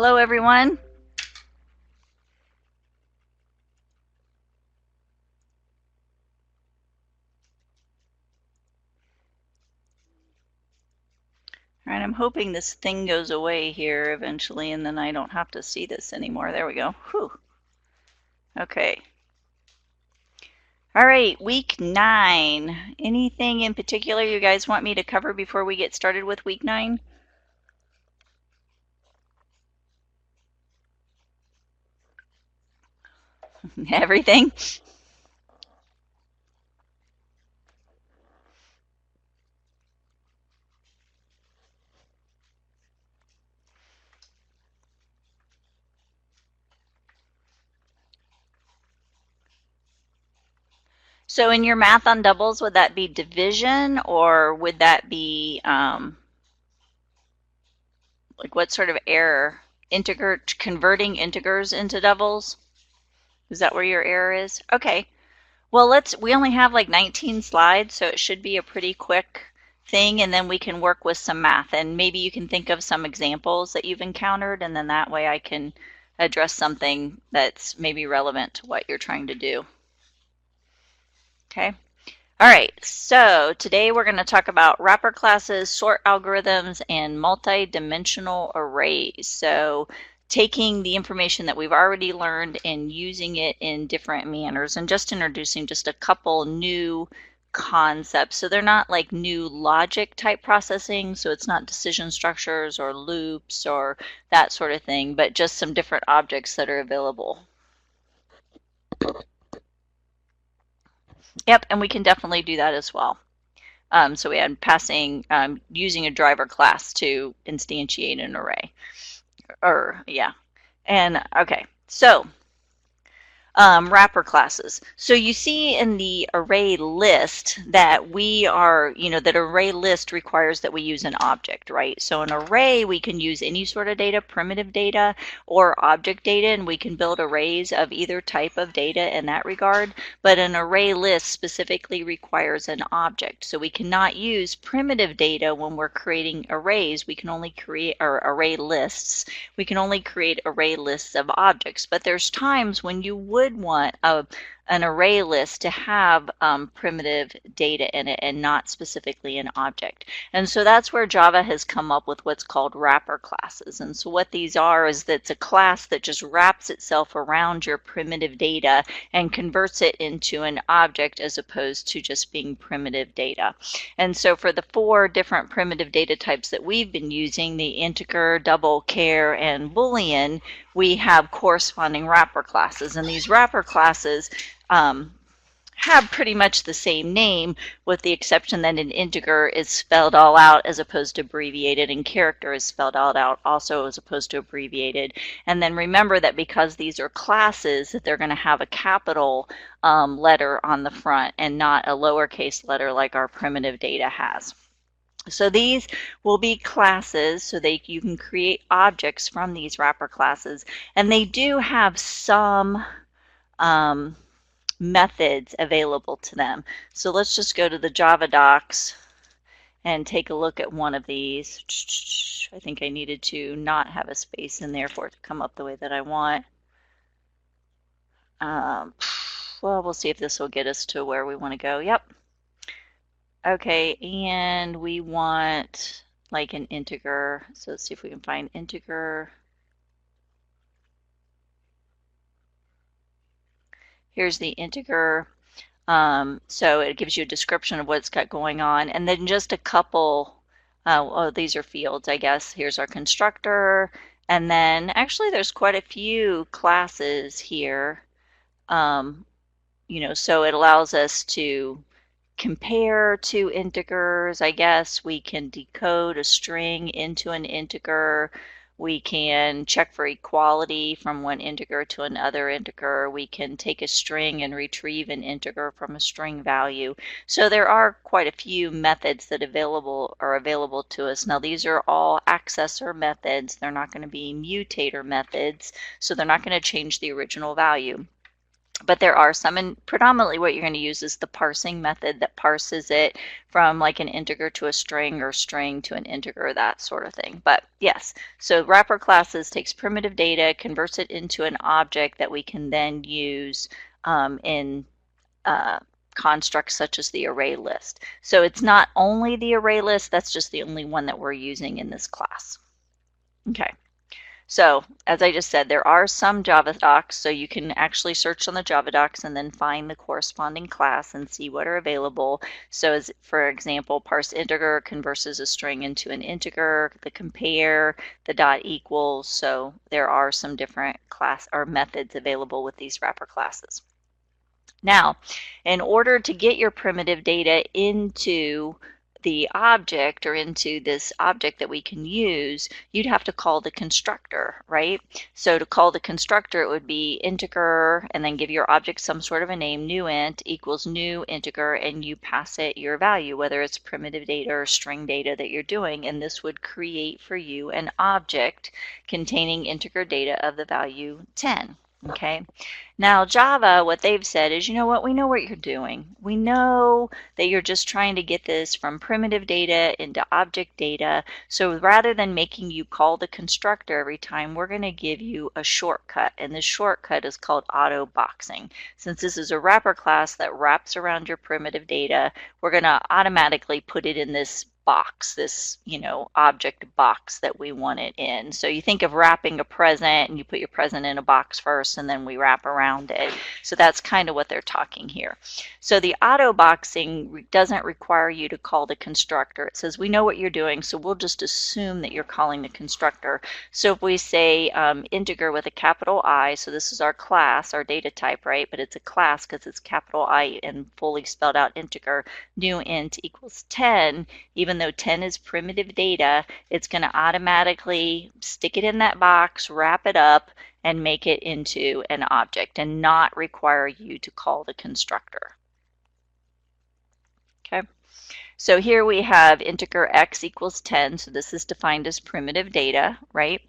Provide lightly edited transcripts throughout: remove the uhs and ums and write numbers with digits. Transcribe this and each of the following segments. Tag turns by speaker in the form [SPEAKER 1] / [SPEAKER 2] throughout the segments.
[SPEAKER 1] Hello, everyone. All right, I'm hoping this thing goes away here eventually, and then I don't have to see this anymore. There we go. Whew. Okay. All right, week 9. Anything in particular you guys want me to cover before we get started with week 9? Everything? So in your math on doubles, would that be division or would that be like what sort of error? Integer, converting integers into doubles? Is that where your error is? Okay. Well, we only have like 19 slides, so it should be a pretty quick thing, and then we can work with some math. And maybe you can think of some examples that you've encountered, and then that way I can address something that's maybe relevant to what you're trying to do. Okay. All right, so today we're going to talk about wrapper classes, sort algorithms, and multi-dimensional arrays. So taking the information that we've already learned and using it in different manners, and just introducing just a couple new concepts. So they're not like new logic type processing, so it's not decision structures or loops or that sort of thing, but just some different objects that are available. Yep, and we can definitely do that as well. So we had passing, using a driver class to instantiate an array. Yeah. And okay, so wrapper classes. So you see in the array list that that array list requires that we use an object, right? So an array, we can use any sort of data, primitive data or object data, and we can build arrays of either type of data in that regard. But an array list specifically requires an object. So we cannot use primitive data when we're creating arrays. We can only create array lists. We can only create array lists of objects. But there's times when you would want an array list to have primitive data in it and not specifically an object. And so that's where Java has come up with what's called wrapper classes. And so what these are is that it's a class that just wraps itself around your primitive data and converts it into an object as opposed to just being primitive data. And so for the 4 different primitive data types that we've been using, the integer, double, char, and boolean, we have corresponding wrapper classes. And these wrapper classes have pretty much the same name, with the exception that an integer is spelled all out as opposed to abbreviated, and character is spelled all out also as opposed to abbreviated. And then remember that because these are classes, that they're going to have a capital letter on the front and not a lowercase letter like our primitive data has. So these will be classes, so you can create objects from these wrapper classes, and they do have some methods available to them. So let's just go to the Java docs and take a look at one of these. I think I needed to not have a space in there for it to come up the way that I want. Well, we'll see if this will get us to where we want to go. Yep. Okay, and we want like an integer. So let's see if we can find integer. Here's the integer. So it gives you a description of what it's got going on. And then just a couple, these are fields, I guess. Here's our constructor. And then actually there's quite a few classes here. So it allows us to compare two integers, I guess. We can decode a string into an integer. We can check for equality from one integer to another integer. We can take a string and retrieve an integer from a string value. So there are quite a few methods that are available to us. Now these are all accessor methods. They're not going to be mutator methods, so they're not going to change the original value. But there are some, and predominantly what you're going to use is the parsing method that parses it from like an integer to a string or string to an integer, that sort of thing. But yes, so wrapper classes takes primitive data, converts it into an object that we can then use in constructs such as the array list. So it's not only the array list, that's just the only one that we're using in this class. Okay. So as I just said, there are some Java docs, so you can actually search on the Java docs and then find the corresponding class and see what are available. So as, for example, parse integer converts a string into an integer, the compare, the dot equals. So there are some different class or methods available with these wrapper classes. Now, in order to get your primitive data into the object or into this object that we can use, you'd have to call the constructor, right? So to call the constructor, it would be integer and then give your object some sort of a name, new int equals new integer, and you pass it your value, whether it's primitive data or string data that you're doing, and this would create for you an object containing integer data of the value 10. Okay, now Java, what they've said is, you know what, we know what you're doing. We know that you're just trying to get this from primitive data into object data. So rather than making you call the constructor every time, we're going to give you a shortcut. And this shortcut is called auto boxing. Since this is a wrapper class that wraps around your primitive data, we're going to automatically put it in this box, this, object box that we want it in. So you think of wrapping a present and you put your present in a box first and then we wrap around it. So that's kind of what they're talking here. So the auto boxing doesn't require you to call the constructor. It says we know what you're doing, so we'll just assume that you're calling the constructor. So if we say integer with a capital I, so this is our class, our data type, right? But it's a class because it's capital I and fully spelled out integer, new int equals 10, even though 10 is primitive data, it's going to automatically stick it in that box, wrap it up, and make it into an object and not require you to call the constructor. Okay, so here we have integer x equals 10, so this is defined as primitive data, right?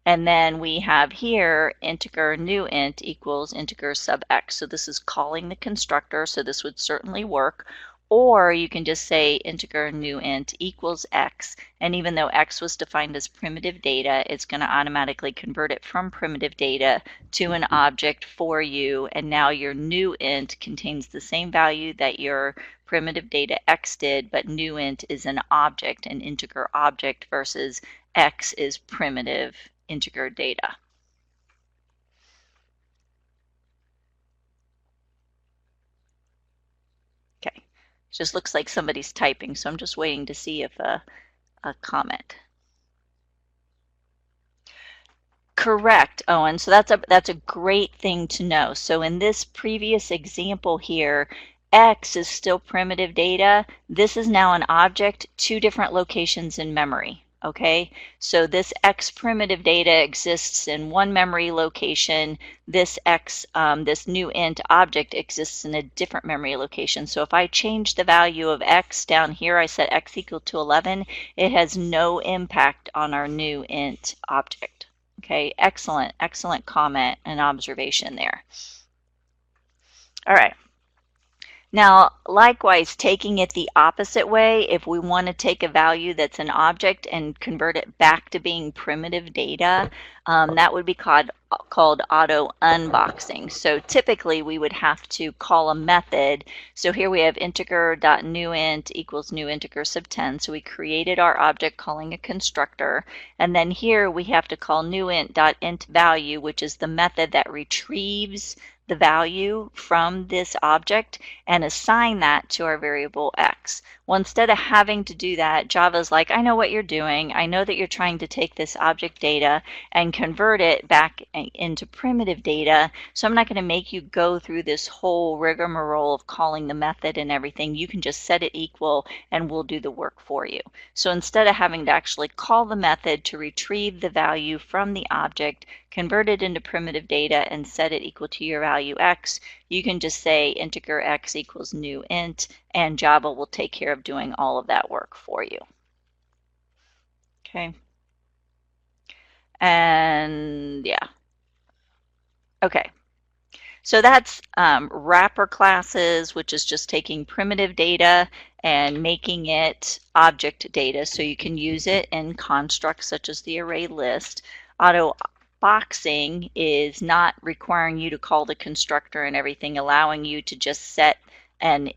[SPEAKER 1] And then we have here integer new int equals integer sub x, so this is calling the constructor, so this would certainly work. Or you can just say integer new int equals x, and even though x was defined as primitive data, it's going to automatically convert it from primitive data to an object for you, and now your new int contains the same value that your primitive data x did, but new int is an object, an integer object, versus x is primitive integer data. Okay. Just looks like somebody's typing, so I'm just waiting to see if a comment. Correct, Owen. So that's a great thing to know. So in this previous example here, X is still primitive data. This is now an object, 2 different locations in memory. Okay, so this X primitive data exists in one memory location. This X, this new int object exists in a different memory location. So if I change the value of X down here, I set X equal to 11, it has no impact on our new int object. Okay, excellent, excellent comment and observation there. All right. Now, likewise, taking it the opposite way, if we want to take a value that's an object and convert it back to being primitive data, that would be called auto unboxing. So typically we would have to call a method. So here we have integer.newInt equals new integer sub 10. So we created our object calling a constructor. And then here we have to call newInt.intValue, which is the method that retrieves the value from this object and assign that to our variable x. Well, instead of having to do that, Java's like, I know what you're doing. I know that you're trying to take this object data and convert it back into primitive data. So I'm not going to make you go through this whole rigmarole of calling the method and everything. You can just set it equal and we'll do the work for you. So instead of having to actually call the method to retrieve the value from the object, convert it into primitive data, and set it equal to your value x, you can just say integer x equals new int, and Java will take care of doing all of that work for you. Okay. And yeah. Okay. So that's wrapper classes, which is just taking primitive data and making it object data so you can use it in constructs such as the array list. Auto boxing is not requiring you to call the constructor and everything, allowing you to just set an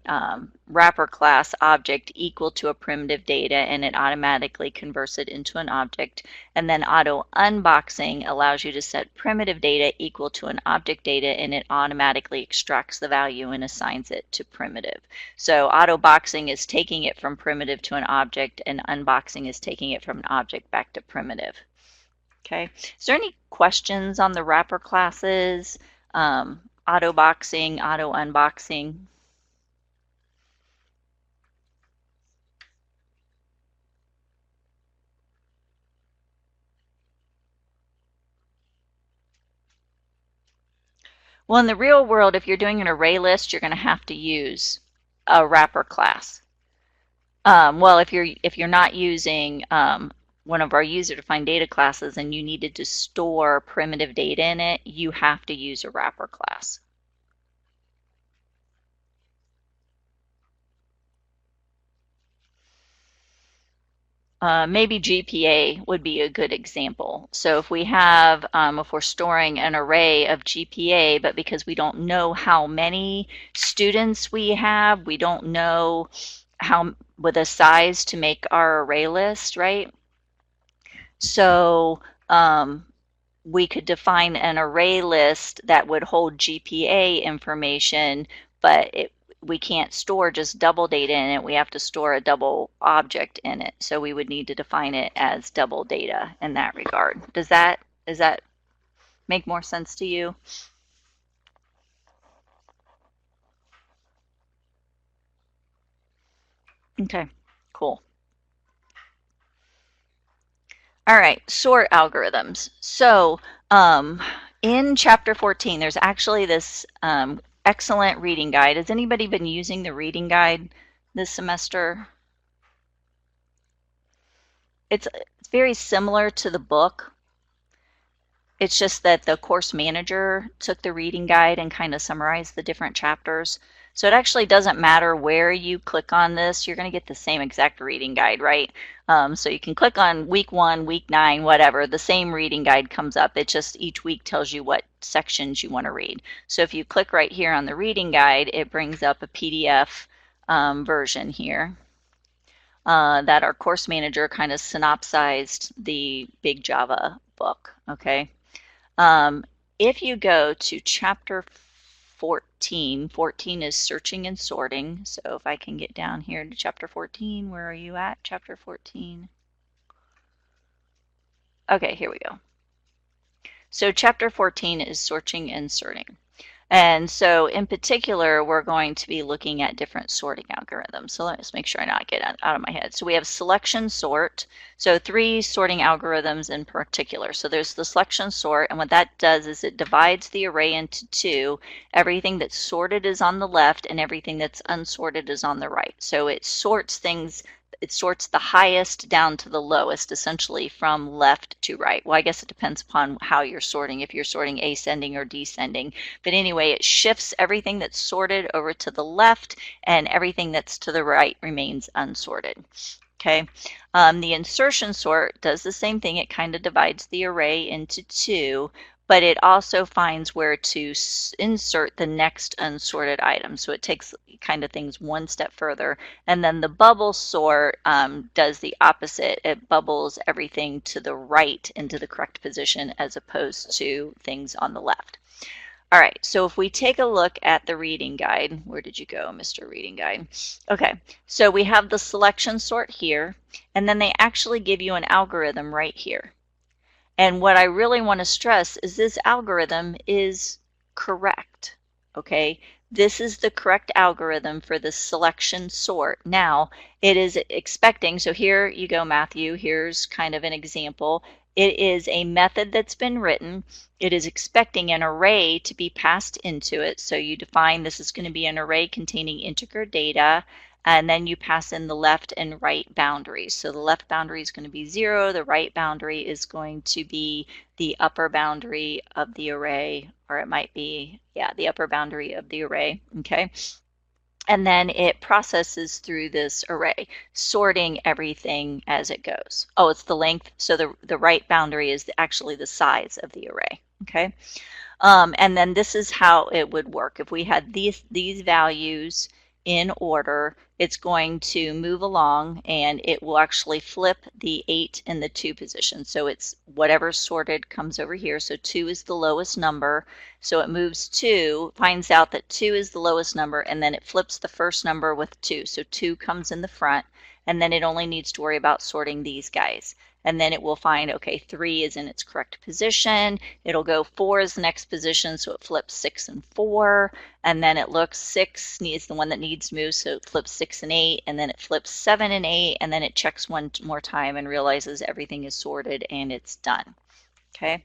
[SPEAKER 1] wrapper class object equal to a primitive data, and it automatically converts it into an object. And then auto unboxing allows you to set primitive data equal to an object data, and it automatically extracts the value and assigns it to primitive. So auto boxing is taking it from primitive to an object, and unboxing is taking it from an object back to primitive. Okay, is there any questions on the wrapper classes, auto boxing, auto unboxing? Well, in the real world, if you're doing an array list, you're going to have to use a wrapper class. Well, if you're not using one of our user-defined data classes and you needed to store primitive data in it, you have to use a wrapper class. Maybe GPA would be a good example. So if we have, if we're storing an array of GPA, but because we don't know how many students we have, we don't know how with a size to make our array list, right? So we could define an array list that would hold GPA information, but we can't store just double data in it. We have to store a double object in it. So we would need to define it as double data in that regard. Does that make more sense to you? Okay, cool. All right, sort algorithms. So in chapter 14, there's actually this excellent reading guide. Has anybody been using the reading guide this semester? It's very similar to the book. It's just that the course manager took the reading guide and kind of summarized the different chapters. So it actually doesn't matter where you click on this, you're going to get the same exact reading guide, right? So you can click on week 1, week 9, whatever, the same reading guide comes up. It just each week tells you what sections you want to read. So if you click right here on the reading guide, it brings up a PDF version here that our course manager kind of synopsized the Big Java book, okay? If you go to chapter 14, 14 is searching and sorting. So if I can get down here to chapter 14, where are you at? Chapter 14. Okay, here we go. So chapter 14 is searching and sorting. And so in particular, we're going to be looking at different sorting algorithms. So let's make sure I not get out of my head. So we have selection sort. So 3 sorting algorithms in particular. So there's the selection sort, and what that does is it divides the array into 2. Everything that's sorted is on the left and everything that's unsorted is on the right. So it sorts things, it sorts the highest down to the lowest, essentially from left to right. Well, I guess it depends upon how you're sorting, if you're sorting ascending or descending. But anyway, it shifts everything that's sorted over to the left, and everything that's to the right remains unsorted. Okay, the insertion sort does the same thing. It kind of divides the array into 2, but it also finds where to insert the next unsorted item. So it takes kind of things one step further. And then the bubble sort does the opposite. It bubbles everything to the right into the correct position as opposed to things on the left. All right, so if we take a look at the reading guide, where did you go, Mr. Reading Guide? Okay, so we have the selection sort here, and then they actually give you an algorithm right here. And what I really want to stress is this algorithm is correct, okay? This is the correct algorithm for the selection sort. Now, it is expecting, so here you go, Matthew, here's kind of an example. It is a method that's been written. It is expecting an array to be passed into it. So you define this is going to be an array containing integer data. and then you pass in the left and right boundaries. So the left boundary is going to be 0, the right boundary is going to be the upper boundary of the array, or it might be, yeah, the upper boundary of the array, okay? And then it processes through this array, sorting everything as it goes. Oh, it's the length, so the right boundary is actually the size of the array, okay? And then this is how it would work. If we had these values in order, it's going to move along and it will actually flip the 8 and the 2 position. So it's whatever sorted comes over here. So 2 is the lowest number. So it moves 2, finds out that 2 is the lowest number, and then it flips the first number with 2. So 2 comes in the front, and then it only needs to worry about sorting these guys. And then it will find, okay, 3 is in its correct position. It'll go 4 is the next position, so it flips 6 and 4. And then it looks 6 is the one that needs to move, so it flips 6 and 8. And then it flips 7 and 8. And then it checks one more time and realizes everything is sorted and it's done. Okay.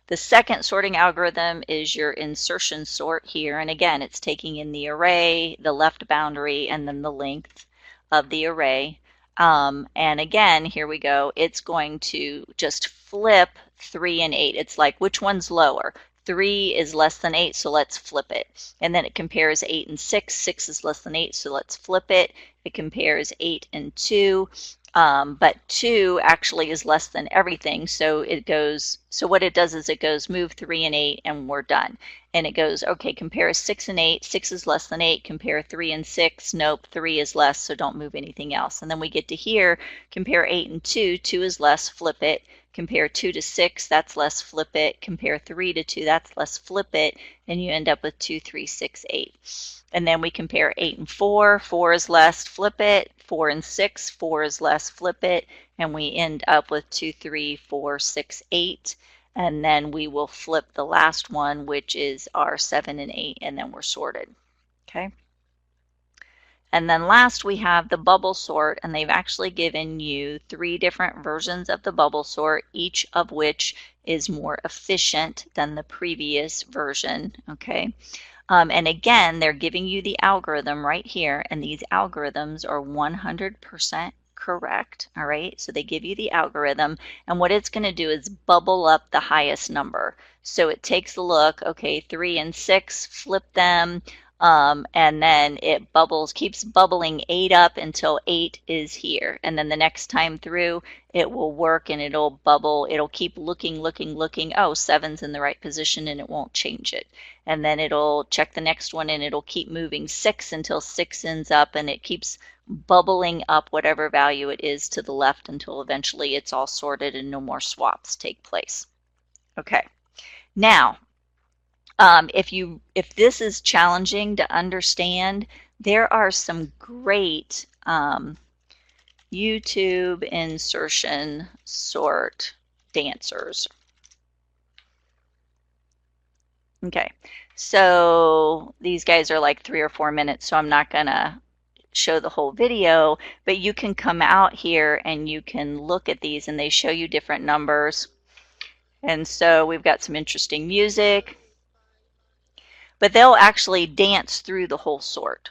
[SPEAKER 1] The second sorting algorithm is your insertion sort here. And again, it's taking in the array, the left boundary, and then the length of the array. And again, here we go. It's going to just flip 3 and 8. It's like, which one's lower? 3 is less than 8, so let's flip it. And then it compares 8 and 6. 6 is less than 8, so let's flip it. It compares 8 and 2. But 2 actually is less than everything, so it goes, so what it does is it goes move 3 and 8 and we're done. And it goes, okay, compare 6 and 8, 6 is less than 8, compare 3 and 6, nope, 3 is less, so don't move anything else. And then we get to here, compare 8 and 2, 2 is less, flip it, compare 2 to 6, that's less, flip it, compare 3 to 2, that's less, flip it, and you end up with 2, 3, 6, 8. And then we compare 8 and 4, 4 is less, flip it, 4 and 6, 4 is less, flip it, and we end up with 2, 3, 4, 6, 8. And then we will flip the last one, which is our 7 and 8, and then we're sorted. Okay. And then last we have the bubble sort, and they've actually given you 3 different versions of the bubble sort, each of which is more efficient than the previous version. Okay. And again, they're giving you the algorithm right here, and these algorithms are 100% correct, all right? So they give you the algorithm, and what it's going to do is bubble up the highest number. So it takes a look, okay, 3 and 6, flip them, and then it keeps bubbling 8 up until 8 is here. And then the next time through, it will work and it'll bubble. It'll keep looking. Oh, 7's in the right position, and it won't change it. And then it'll check the next one and it'll keep moving 6 until 6 ends up, and it keeps bubbling up whatever value it is to the left until eventually it's all sorted and no more swaps take place. Okay. Now, if this is challenging to understand, there are some great YouTube insertion sort dancers. Okay, so these guys are like 3 or 4 minutes, so I'm not gonna show the whole video, but you can come out here and you can look at these, and they show you different numbers. And so we've got some interesting music, but they'll actually dance through the whole sort,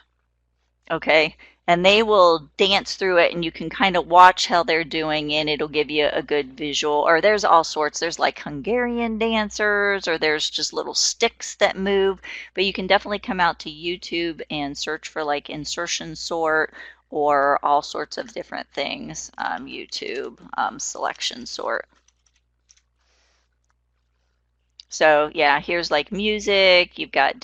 [SPEAKER 1] okay? And they will dance through it, and you can kind of watch how they're doing, and it'll give you a good visual. Or there's all sorts. There's like Hungarian dancers, or there's just little sticks that move. But you can definitely come out to YouTube and search for like insertion sort or all sorts of different things. YouTube selection sort. So yeah, here's like music, you've got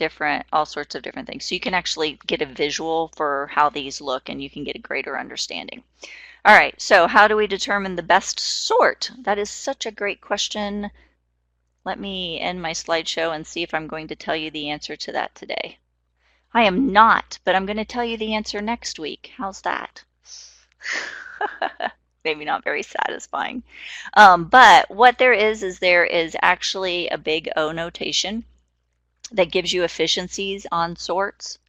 [SPEAKER 1] all sorts of different things. So you can actually get a visual for how these look, and you can get a greater understanding. All right, so how do we determine the best sort? That is such a great question. Let me end my slideshow and see if I'm going to tell you the answer to that today. I am not, but I'm going to tell you the answer next week. How's that? Maybe not very satisfying. But what there is actually a big O notation that gives you efficiencies on sorts.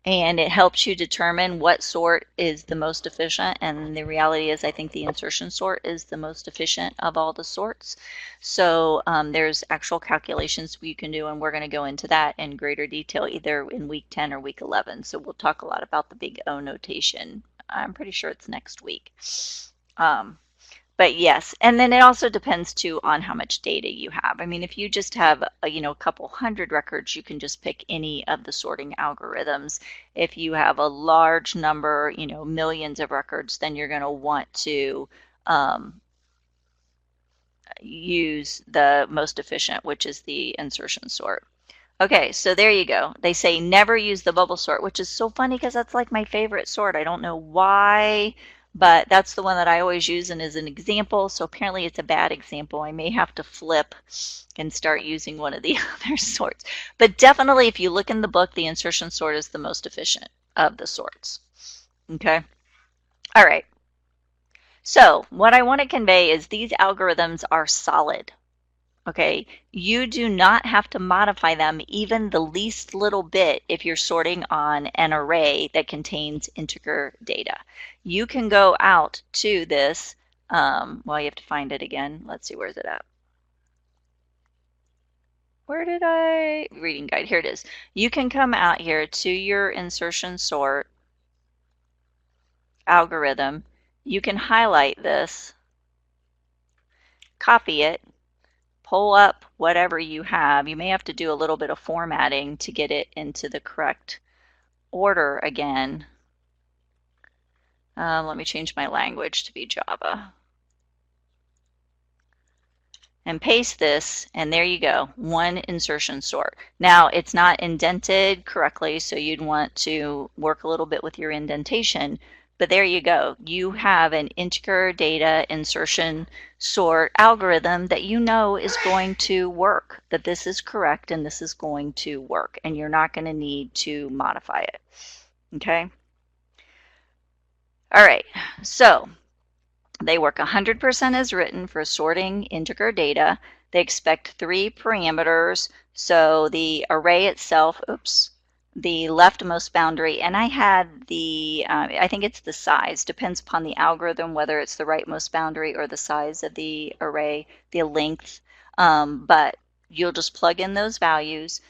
[SPEAKER 1] and it helps you determine what sort is the most efficient. And the reality is, I think the insertion sort is the most efficient of all the sorts. So there's actual calculations you can do, and we're going to go into that in greater detail either in week 10 or week 11. So we'll talk a lot about the big O notation. I'm pretty sure it's next week. But yes, and then it also depends too on how much data you have. I mean, if you just have a couple hundred records, you can just pick any of the sorting algorithms. If you have a large number, millions of records, then you're going to want to use the most efficient, which is the insertion sort. Okay, so there you go. They say never use the bubble sort, which is so funny because that's like my favorite sort. I don't know why, but that's the one that I always use and as an example. So apparently it's a bad example. I may have to flip and start using one of the other sorts. But definitely if you look in the book, the insertion sort is the most efficient of the sorts. Okay? All right. So what I want to convey is these algorithms are solid. Okay, you do not have to modify them even the least little bit if you're sorting on an array that contains integer data. You can go out to this, well, you have to find it again. Let's see, where's it at? Where did reading guide, here it is. You can come out here to your insertion sort algorithm. You can highlight this, copy it, pull up whatever you have. You may have to do a little bit of formatting to get it into the correct order again. Let me change my language to be Java. And paste this, and there you go, one insertion sort. Now, it's not indented correctly, so you'd want to work a little bit with your indentation. But there you go. You have an integer data insertion sort algorithm that you know is going to work, that this is correct and this is going to work, and you're not going to need to modify it. Okay? All right, so they work 100% as written for sorting integer data. They expect 3 parameters, so the array itself, the leftmost boundary, and I had the, I think it's the size, depends upon the algorithm whether it's the rightmost boundary or the size of the array, the length, but you'll just plug in those values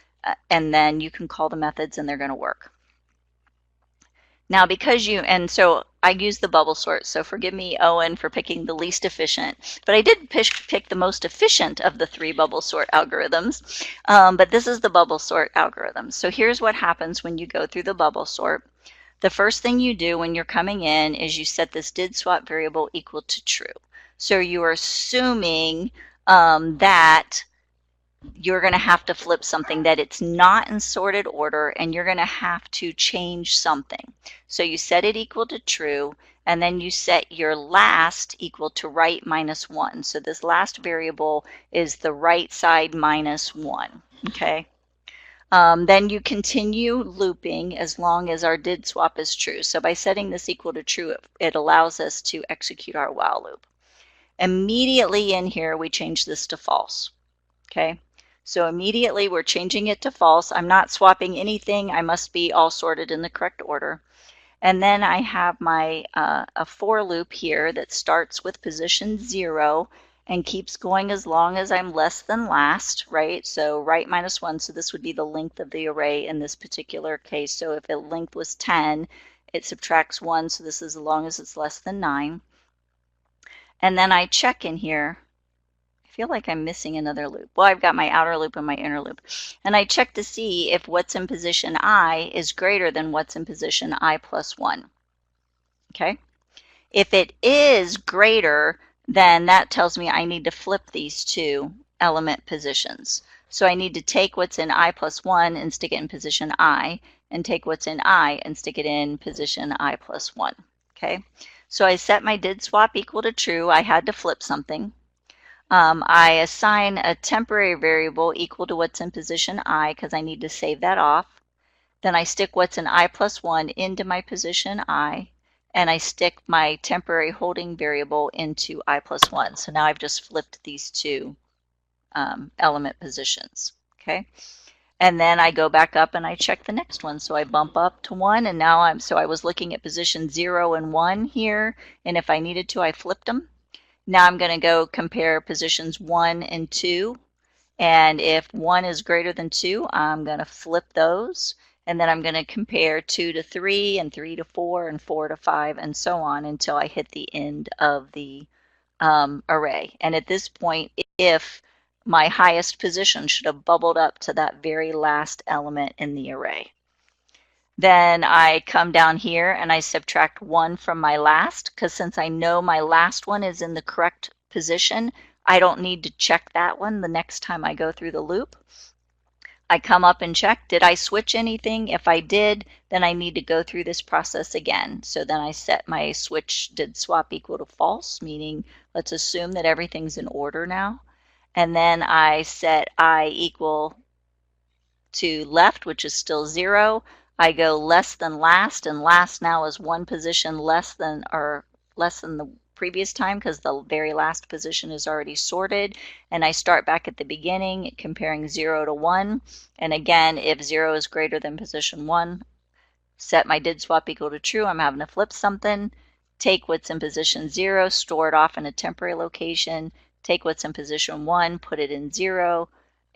[SPEAKER 1] and then you can call the methods and they're going to work. Now because and so I use the bubble sort, so forgive me, Owen, for picking the least efficient, but I did pick the most efficient of the 3 bubble sort algorithms, but this is the bubble sort algorithm. So here's what happens when you go through the bubble sort. The first thing you do when you're coming in is you set this did swap variable equal to true. So you are assuming that you're going to have to flip something, that it's not in sorted order, and you're going to have to change something. So you set it equal to true, and then you set your last equal to right minus 1. So this last variable is the right side minus 1. Okay. Then you continue looping as long as our did swap is true. So by setting this equal to true, it allows us to execute our while loop. Immediately in here, we change this to false. Okay. So immediately we're changing it to false. I'm not swapping anything. I must be all sorted in the correct order. And then I have my a for loop here that starts with position 0 and keeps going as long as I'm less than last, right? So right minus 1, so this would be the length of the array in this particular case. So if the length was 10, it subtracts 1, so this is as long as it's less than 9. And then I check in here. I feel like I'm missing another loop. Well, I've got my outer loop and my inner loop. And I check to see if what's in position I is greater than what's in position I plus 1. Okay? If it is greater, then that tells me I need to flip these 2 element positions. So I need to take what's in I plus 1 and stick it in position I, and take what's in I and stick it in position I plus 1. Okay? So I set my did swap equal to true. I had to flip something. I assign a temporary variable equal to what's in position I because I need to save that off. Then I stick what's in I plus 1 into my position I, and I stick my temporary holding variable into I plus 1. So now I've just flipped these 2 element positions. Okay. And then I go back up and I check the next one. So I bump up to 1, and now I was looking at position 0 and 1 here, and if I needed to, I flipped them. Now I'm going to go compare positions 1 and 2, and if 1 is greater than 2, I'm going to flip those, and then I'm going to compare 2 to 3 and 3 to 4 and 4 to 5 and so on until I hit the end of the array. And at this point, if my highest position should have bubbled up to that very last element in the array. Then I come down here and I subtract 1 from my last, because since I know my last one is in the correct position, I don't need to check that one the next time I go through the loop. I come up and check, did I switch anything? If I did, then I need to go through this process again. So then I set my switch did swap equal to false, meaning let's assume that everything's in order now. And then I set I equal to left, which is still 0. I go less than last, and last now is 1 position less than the previous time because the very last position is already sorted. And I start back at the beginning comparing 0 to 1. And again, if 0 is greater than position 1, set my did swap equal to true. I'm having to flip something. Take what's in position 0, store it off in a temporary location. Take what's in position 1, put it in 0,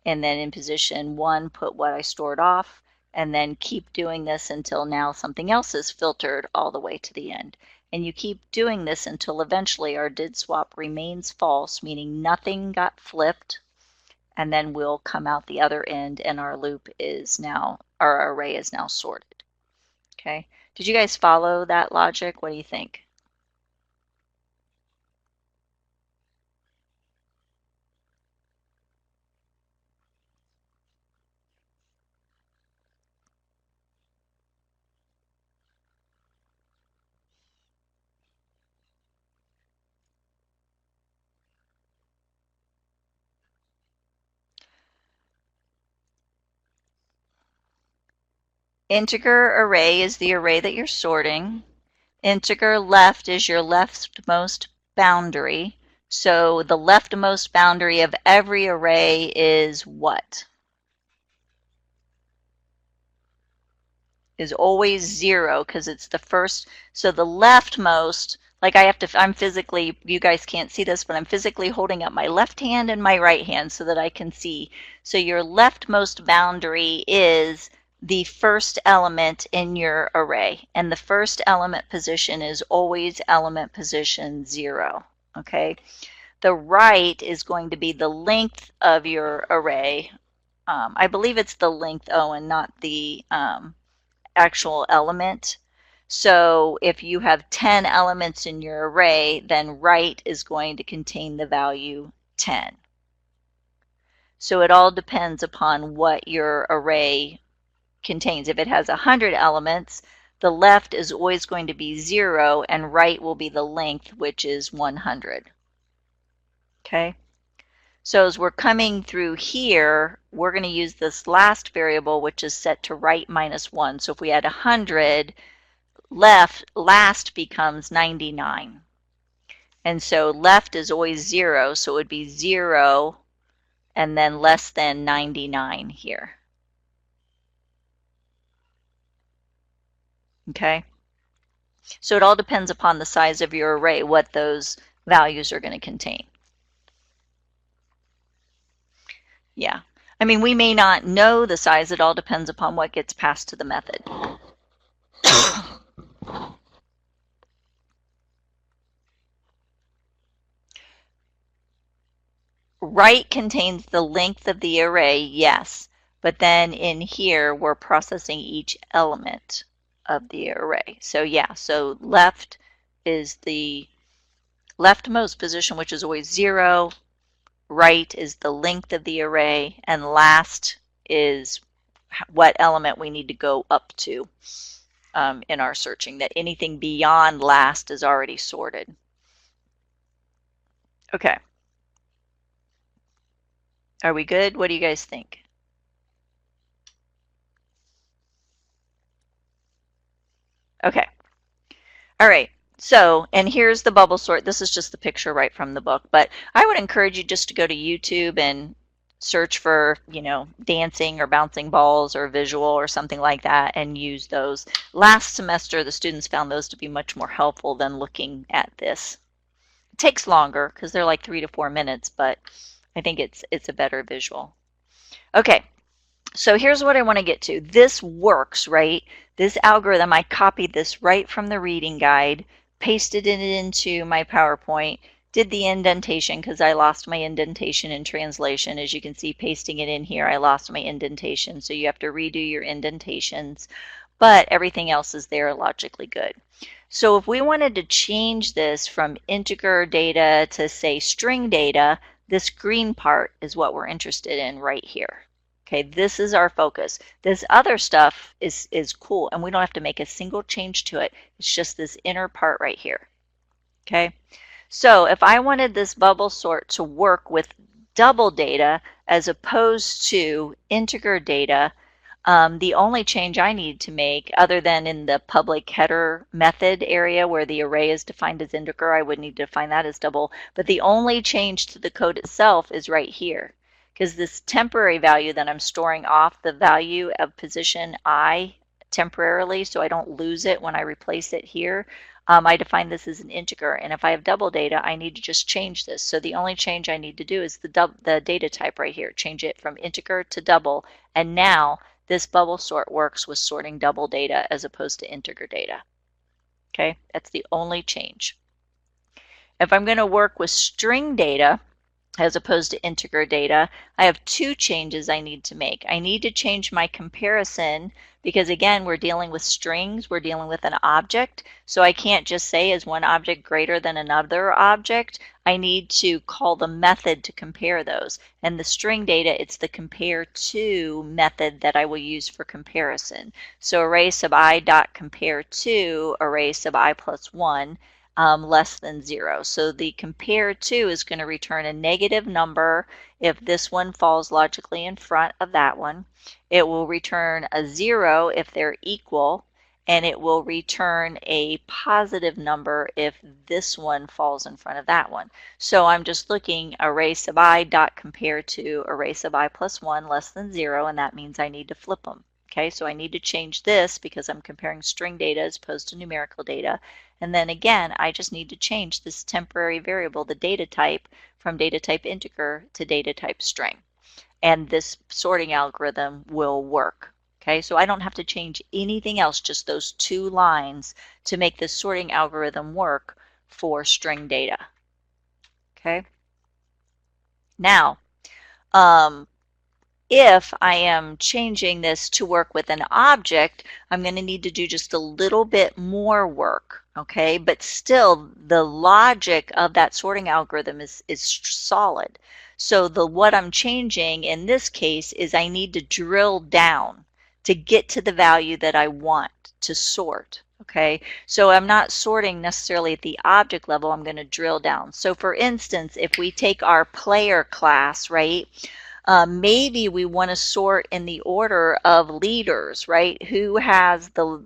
[SPEAKER 1] and then in position 1, put what I stored off, and then keep doing this until now something else is filtered all the way to the end. And you keep doing this until eventually our did swap remains false, meaning nothing got flipped, and then we'll come out the other end and our loop is now, our array is now sorted. Okay, did you guys follow that logic? What do you think? Integer array is the array that you're sorting. Integer left is your leftmost boundary. So the leftmost boundary of every array is what? Is always 0 because it's the first. So the leftmost, like I'm physically, you guys can't see this, but I'm physically holding up my left hand and my right hand so that I can see. So your leftmost boundary is the first element in your array, and the first element position is always element position 0, okay? The right is going to be the length of your array. I believe it's the length, and not the actual element. So if you have 10 elements in your array, then right is going to contain the value 10. So it all depends upon what your array contains. If it has 100 elements, the left is always going to be 0 and right will be the length, which is 100. Okay? So as we're coming through here, we're going to use this last variable, which is set to right minus 1. So if we had 100, last becomes 99. And so left is always 0, so it would be 0 and then less than 99 here. Okay? So it all depends upon the size of your array, what those values are going to contain. Yeah. I mean, we may not know the size. It all depends upon what gets passed to the method. Right contains the length of the array, yes. But then in here, we're processing each element of the array. So yeah, so left is the leftmost position, which is always 0. Right is the length of the array, and last is what element we need to go up to in our searching, that anything beyond last is already sorted. Okay. Are we good? What do you guys think? Okay. All right. So, and here's the bubble sort. This is just the picture right from the book, but I would encourage you just to go to YouTube and search for, you know, dancing or bouncing balls or visual or something like that and use those. Last semester, the students found those to be much more helpful than looking at this. It takes longer because they're like 3 to 4 minutes, but I think it's a better visual. Okay, so here's what I want to get to. This works, right? This algorithm, I copied this right from the reading guide, pasted it into my PowerPoint, did the indentation because I lost my indentation in translation. As you can see, pasting it in here, I lost my indentation. So you have to redo your indentations, but everything else is there logically good. So if we wanted to change this from integer data to, say, string data, this green part is what we're interested in right here. Okay, this is our focus. This other stuff is cool, and we don't have to make a single change to it. It's just this inner part right here. Okay, so if I wanted this bubble sort to work with double data as opposed to integer data, the only change I need to make, other than in the public header method area where the array is defined as integer, I would need to define that as double, but the only change to the code itself is right here. Because this temporary value that I'm storing off the value of position I temporarily so I don't lose it when I replace it here, I define this as an integer. And if I have double data, I need to just change this. So the only change I need to do is the data type right here, change it from integer to double. And now this bubble sort works with sorting double data as opposed to integer data. Okay, that's the only change. If I'm going to work with string data, as opposed to integer data, I have two changes I need to make. I need to change my comparison because, again, we're dealing with strings. We're dealing with an object. So I can't just say, is one object greater than another object? I need to call the method to compare those. And the string data, it's the compare to method that I will use for comparison. So array sub I dot compare to array sub I plus 1. Less than 0. So the compare to is going to return a negative number if this one falls logically in front of that one. It will return a 0 if they're equal, and it will return a positive number if this one falls in front of that one. So I'm just looking array sub I dot compare to array sub I plus 1 less than 0, and that means I need to flip them. Okay, so I need to change this because I'm comparing string data as opposed to numerical data. And then again, I just need to change this temporary variable, the data type, from data type integer to data type string. And this sorting algorithm will work. Okay, so I don't have to change anything else, just those two lines to make this sorting algorithm work for string data. Okay. Now, if I am changing this to work with an object, I'm going to need to do just a little bit more work, okay? But still, the logic of that sorting algorithm is solid. So what I'm changing in this case is I need to drill down to get to the value that I want to sort, okay? So I'm not sorting necessarily at the object level, I'm going to drill down. So for instance, if we take our player class, right? Maybe we want to sort in the order of leaders, right? Who has the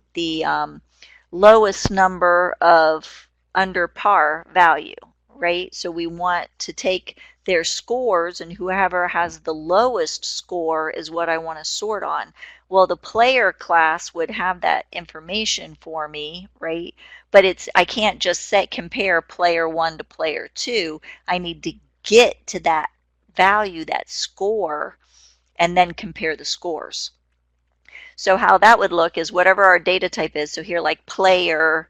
[SPEAKER 1] lowest number of under par value, right? So we want to take their scores, and whoever has the lowest score is what I want to sort on. Well, the player class would have that information for me, right? But I can't just compare player 1 to player 2. I need to get to that value, that score, and then compare the scores. So how that would look is whatever our data type is, so here like player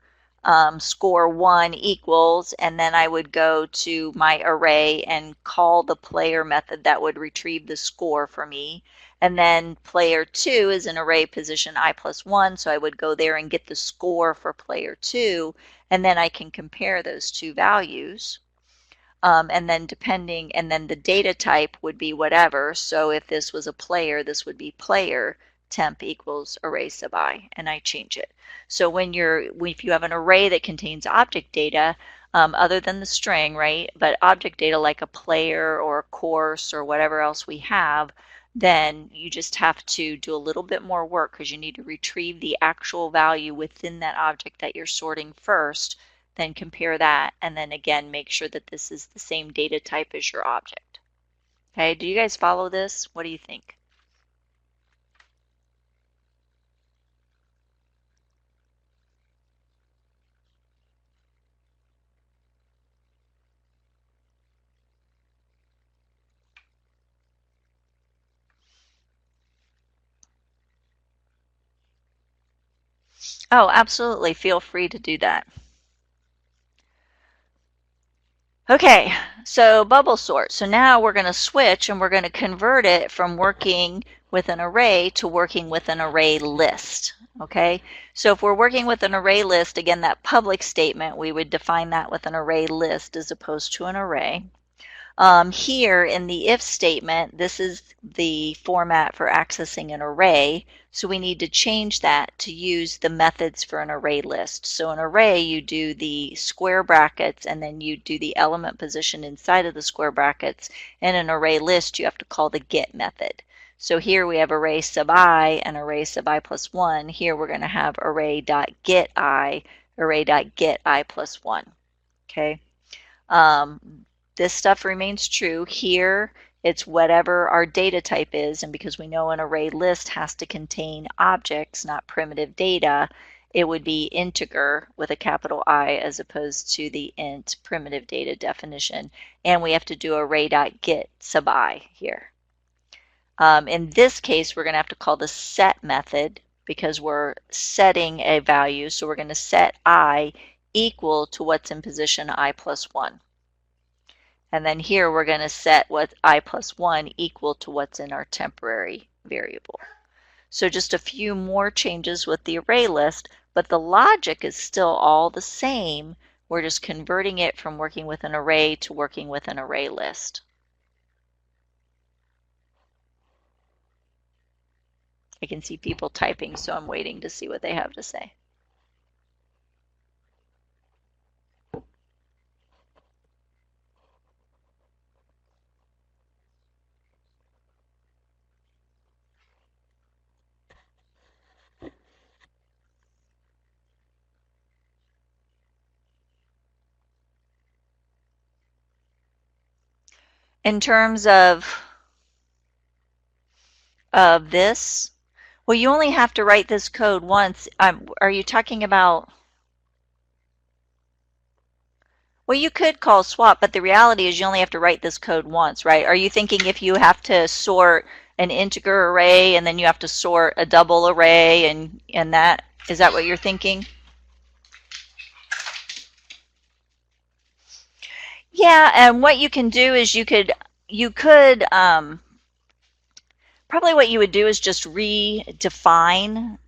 [SPEAKER 1] score 1 equals, and then I would go to my array and call the player method that would retrieve the score for me. And then player 2 is an array position I plus 1, so I would go there and get the score for player 2, and then I can compare those two values. And then the data type would be whatever. So if this was a player, this would be player temp equals array sub I, and I change it. So if you have an array that contains object data, other than the string, right, but object data like a player or a course or whatever else we have, then you just have to do a little bit more work because you need to retrieve the actual value within that object that you're sorting first, then compare that, and then again make sure that this is the same data type as your object. Okay, do you guys follow this? What do you think? Oh, absolutely. Feel free to do that. Okay, so bubble sort. So now we're going to switch and we're going to convert it from working with an array to working with an array list. Okay, so if we're working with an array list, again, that public statement, we would define that with an array list as opposed to an array. Here in the if statement, this is the format for accessing an array. So we need to change that to use the methods for an array list. So an array, you do the square brackets and then you do the element position inside of the square brackets. And an array list, you have to call the get method. So here we have array sub I and array sub I plus 1. Here we're going to have array.get I plus 1. Okay. This stuff remains true. Here, it's whatever our data type is, and because we know an array list has to contain objects, not primitive data, it would be integer with a capital I as opposed to the int primitive data definition. And we have to do array.get sub I here. In this case, we're going to have to call the set method because we're setting a value. So we're going to set I equal to what's in position I plus 1. And then here we're going to set what I plus 1 equal to what's in our temporary variable. So just a few more changes with the array list, but the logic is still all the same. We're just converting it from working with an array to working with an array list. I can see people typing, so I'm waiting to see what they have to say. In terms of this, well, you only have to write this code once. Are you talking about? Well, you could call swap, but the reality is you only have to write this code once, right? Are you thinking if you have to sort an integer array and then you have to sort a double array and that, is that what you're thinking? Yeah, and what you can do is you could probably what you would do is just redefine,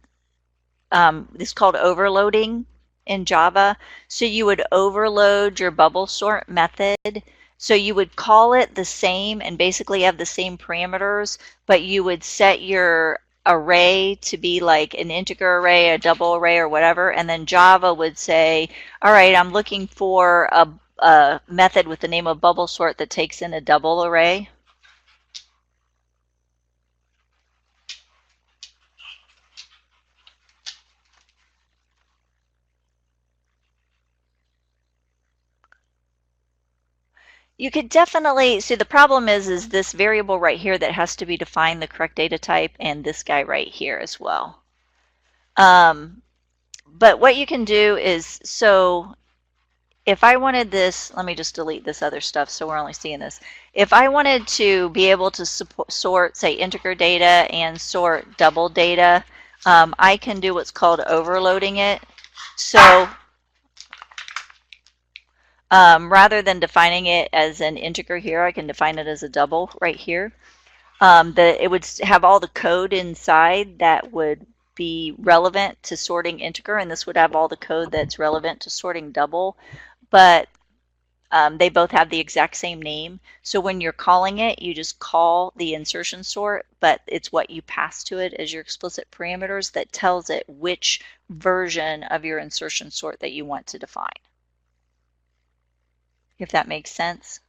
[SPEAKER 1] it's called overloading in Java. So you would overload your bubble sort method. So you would call it the same and basically have the same parameters, but you would set your array to be like an integer array, a double array, or whatever. And then Java would say, all right, I'm looking for a method with the name of bubble sort that takes in a double array. You could definitely see the problem is this variable right here that has to be defined the correct data type and this guy right here as well. But what you can do is, so if I wanted this, let me just delete this other stuff so we're only seeing this. If I wanted to be able to sort, say, integer data and sort double data, I can do what's called overloading it. So rather than defining it as an integer here, I can define it as a double right here. It would have all the code inside that would be relevant to sorting integer, and this would have all the code that's relevant to sorting double. But they both have the exact same name. So when you're calling it, you just call the insertion sort, but it's what you pass to it as your explicit parameters that tells it which version of your insertion sort that you want to define. If that makes sense.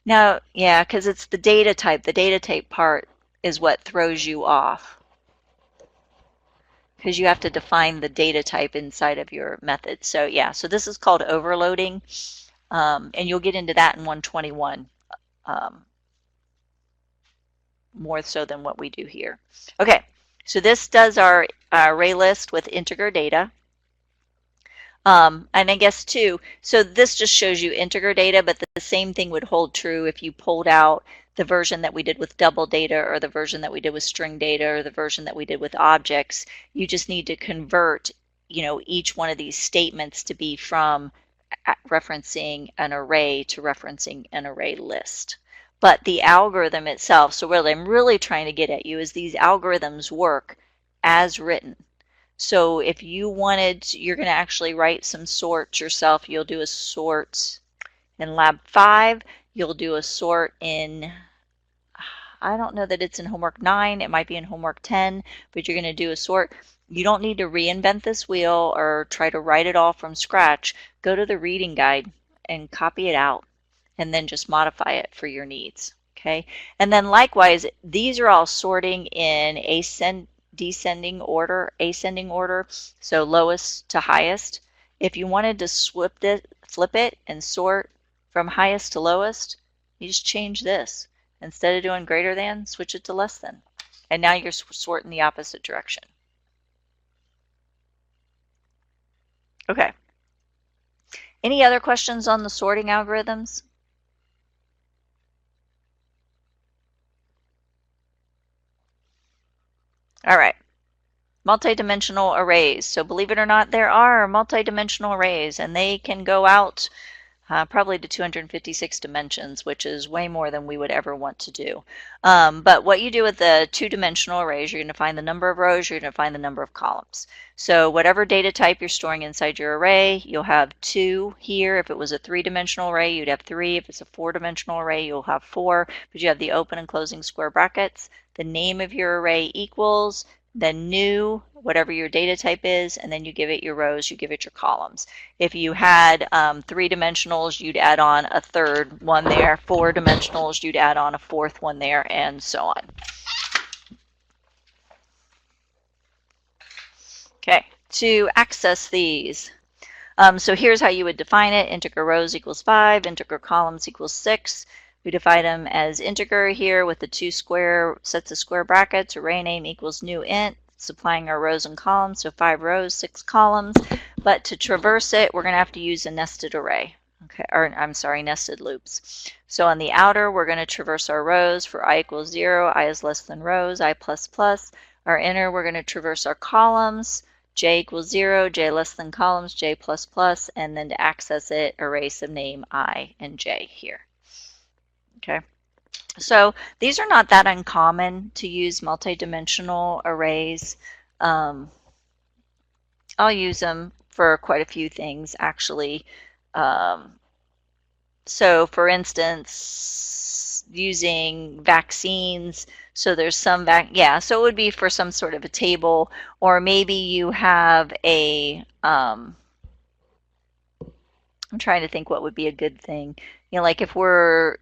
[SPEAKER 1] Now, yeah, because it's the data type. The data type part is what throws you off, because you have to define the data type inside of your method. So yeah, so this is called overloading, and you'll get into that in 121. more so than what we do here. Okay, so this does our array list with integer data. And I guess too, so this just shows you integer data, but the same thing would hold true if you pulled out the version that we did with double data, or the version that we did with string data, or the version that we did with objects. You just need to convert, each one of these statements to be from referencing an array to referencing an array list. But the algorithm itself, so what I'm really trying to get at you is these algorithms work as written. So if you wanted, you're going to actually write some sorts yourself. You'll do a sort in Lab 5. You'll do a sort in, I don't know that it's in homework 9. It might be in homework 10, but you're going to do a sort. You don't need to reinvent this wheel or try to write it all from scratch. Go to the reading guide and copy it out, and then just modify it for your needs. Okay, and then likewise, these are all sorting in ascending order, so lowest to highest. If you wanted to flip it and sort from highest to lowest, you just change this. Instead of doing greater than, switch it to less than. And now you're sorting the opposite direction. Okay. Any other questions on the sorting algorithms? All right. Multidimensional arrays. So believe it or not, there are multidimensional arrays, and they can go out probably to 256 dimensions, which is way more than we would ever want to do. But what you do with the two-dimensional arrays, you're going to find the number of rows, you're going to find the number of columns. So whatever data type you're storing inside your array, you'll have 2 here. If it was a 3-dimensional array, you'd have 3. If it's a 4-dimensional array, you'll have 4. But you have the open and closing square brackets. The name of your array equals, then new, whatever your data type is, and then you give it your rows, you give it your columns. If you had 3 dimensionals, you'd add on a third one there. 4 dimensionals, you'd add on a fourth one there, and so on. Okay, to access these, so here's how you would define it. Integer rows equals 5, integer columns equals 6. We define them as integer here with the 2 sets of square brackets. Array name equals new int, supplying our rows and columns, so 5 rows, 6 columns. But to traverse it, we're going to have to use a nested array. Okay, or I'm sorry, nested loops. So on the outer, we're going to traverse our rows for I equals 0, I is less than rows, I plus plus. Our inner, we're going to traverse our columns, j equals 0, j less than columns, j plus plus, and then to access it, array subname I and j here. Okay, so these are not that uncommon to use multidimensional arrays. I'll use them for quite a few things, actually. So for instance, using vaccines, so there's some, so it would be for some sort of a table, or maybe you have a, I'm trying to think what would be a good thing. Like if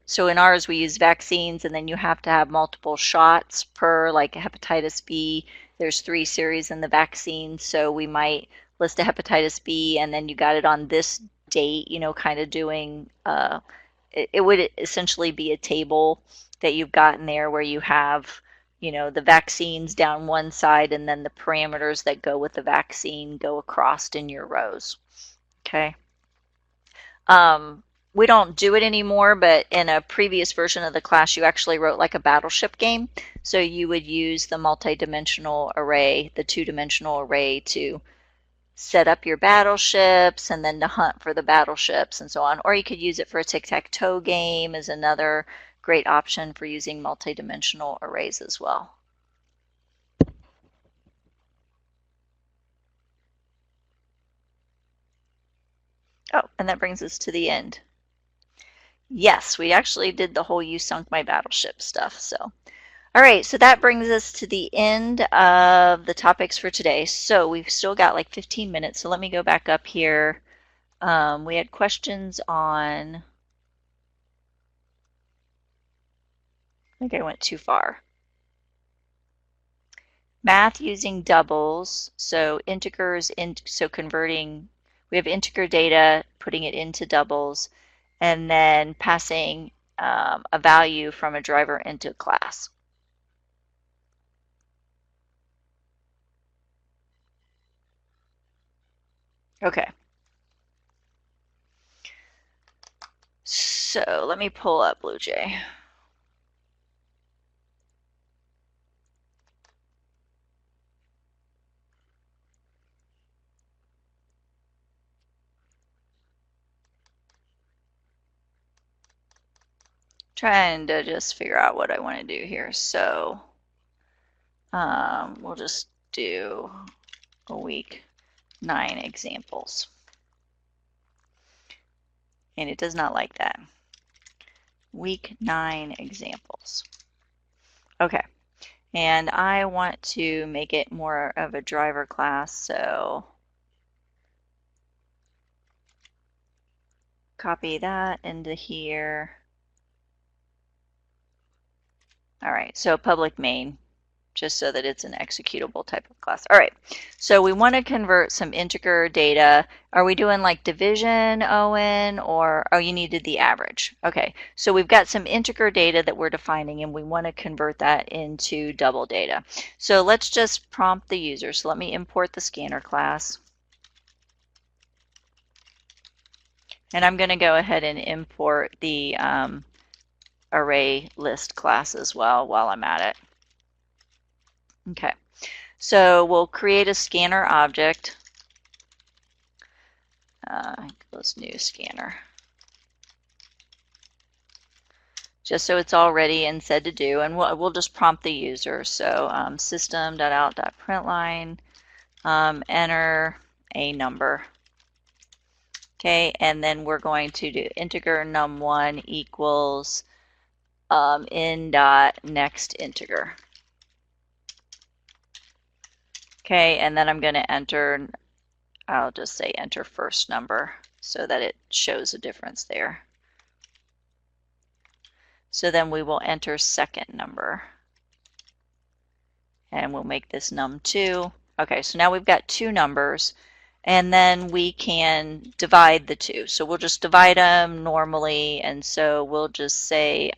[SPEAKER 1] so in ours we use vaccines, and then you have to have multiple shots per, like hepatitis B. There's 3 series in the vaccine, so we might list a hepatitis B, and then you got it on this date, kind of doing, it would essentially be a table that you've got in there where you have, the vaccines down one side, and then the parameters that go with the vaccine go across in your rows. Okay. We don't do it anymore, but in a previous version of the class, you actually wrote like a battleship game. So you would use the multi-dimensional array, the 2-dimensional array, to set up your battleships and then to hunt for the battleships and so on. Or you could use it for a tic-tac-toe game as another great option for using multi-dimensional arrays as well. Oh, and that brings us to the end. Yes, we actually did the whole you sunk my battleship stuff. So, all right, so that brings us to the end of the topics for today. So we've still got like 15 minutes. So let me go back up here. We had questions on, I think I went too far. Math using doubles, so integers, so converting, we have integer data, putting it into doubles, and then passing a value from a driver into a class. Okay. So let me pull up BlueJ. Trying to just figure out what I want to do here. So we'll just do a week 9 examples. And it does not like that. Week 9 examples. Okay. And I want to make it more of a driver class, so copy that into here. All right, so public main, just so that it's an executable type of class. All right, so we want to convert some integer data. Are we doing like division, Owen, or, oh, you needed the average. Okay, so we've got some integer data that we're defining, and we want to convert that into double data. So let's just prompt the user. So let me import the scanner class. And I'm going to go ahead and import the array list class as well while I'm at it. Okay, so we'll create a scanner object. Let's new scanner. Just so it's all ready and said to do, and we'll just prompt the user. So system.out.println, enter a number. Okay, and then we're going to do integer num1 equals in dot next integer. Okay, and then I'm going to enter, I'll just say enter first number so that it shows a difference there. So then we will enter second number. And we'll make this num2. Okay, so now we've got 2 numbers. And then we can divide the 2. So we'll just divide them normally. And so we'll just say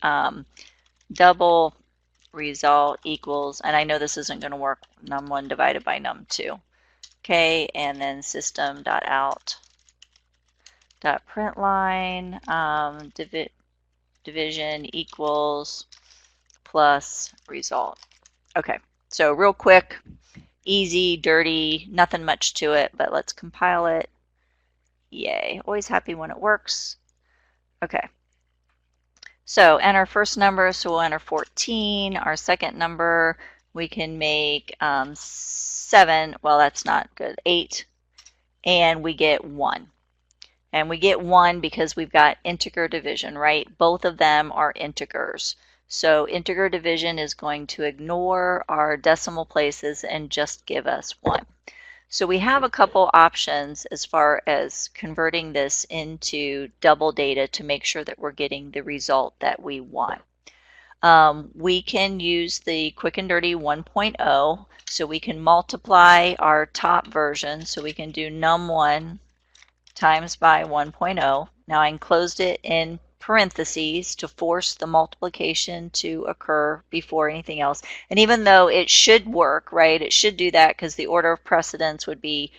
[SPEAKER 1] double result equals, and I know this isn't going to work, num1 divided by num2. Okay, and then system.out.println division equals plus result. Okay, so real quick, easy, dirty, nothing much to it, but let's compile it. Yay, always happy when it works. Okay. So enter first number, so we'll enter 14. Our second number, we can make 7. Well, that's not good. 8. And we get 1. And we get 1 because we've got integer division, right? Both of them are integers. So integer division is going to ignore our decimal places and just give us 1. So we have a couple options as far as converting this into double data to make sure that we're getting the result that we want. We can use the quick and dirty 1.0, so we can multiply our top version. So we can do num1 times by 1.0. Now I enclosed it in parentheses to force the multiplication to occur before anything else. And even though it should work, right, it should do that because the order of precedence would be,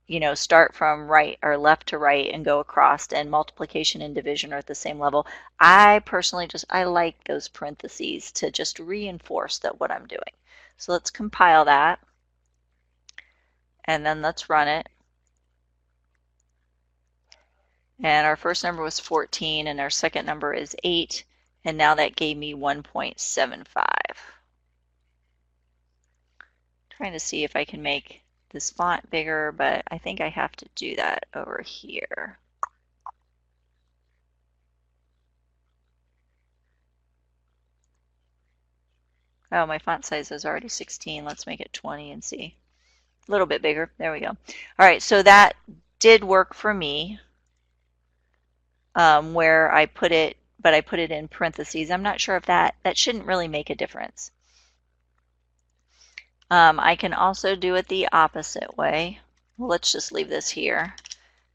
[SPEAKER 1] you know, start from right or left to right and go across, and multiplication and division are at the same level. I personally I like those parentheses to just reinforce that what I'm doing. So let's compile that. And then let's run it. And our first number was 14, and our second number is 8, and now that gave me 1.75. Trying to see if I can make this font bigger, but I think I have to do that over here. Oh, my font size is already 16. Let's make it 20 and see. A little bit bigger. There we go. All right, so that did work for me. Where I put it, but I put it in parentheses. I'm not sure if that shouldn't really make a difference. I can also do it the opposite way. Well, let's just leave this here,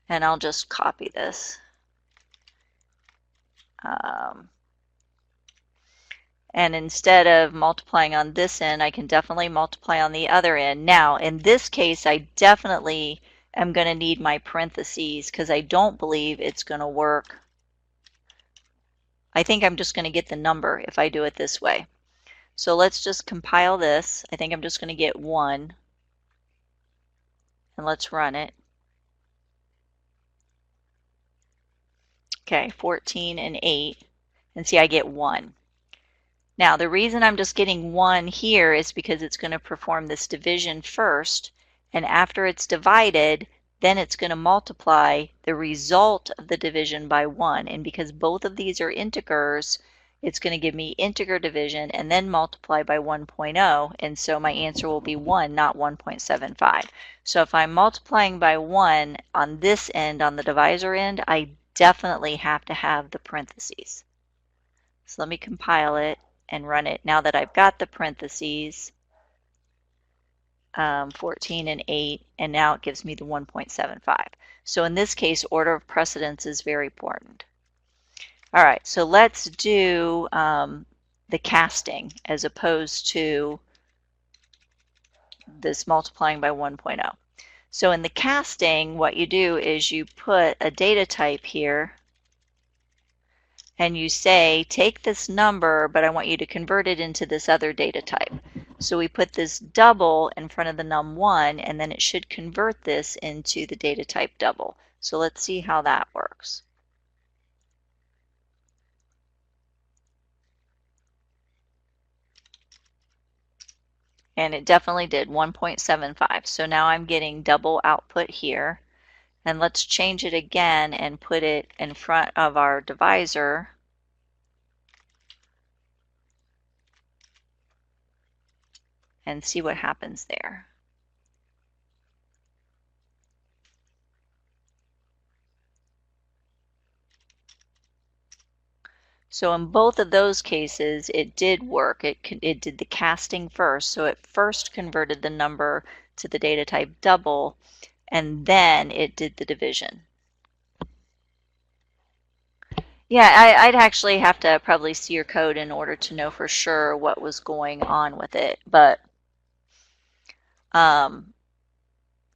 [SPEAKER 1] and I'll just copy this. And instead of multiplying on this end, I can definitely multiply on the other end. Now, in this case, I definitely am going to need my parentheses because I don't believe it's going to work. I think I'm just going to get the number if I do it this way. So let's just compile this. I think I'm just going to get 1. And let's run it. Okay, 14 and 8. And see, I get 1. Now, the reason I'm just getting 1 here is because it's going to perform this division first. And after it's divided, then it's going to multiply the result of the division by 1. And because both of these are integers, it's going to give me integer division and then multiply by 1.0. And so my answer will be 1, not 1.75. So if I'm multiplying by 1 on this end, on the divisor end, I definitely have to have the parentheses. So let me compile it and run it now that I've got the parentheses. 14 and 8, and now it gives me the 1.75. So in this case, order of precedence is very important. All right, so let's do the casting as opposed to this multiplying by 1.0. So in the casting, what you do is you put a data type here and you say, take this number, but I want you to convert it into this other data type. So we put this double in front of the num1, and then it should convert this into the data type double. So let's see how that works. And it definitely did, 1.75. So now I'm getting double output here. And let's change it again and put it in front of our divisor. And see what happens there. So in both of those cases, it did work. It did the casting first. So it first converted the number to the data type double, and then it did the division. Yeah, I'd actually have to probably see your code in order to know for sure what was going on with it. But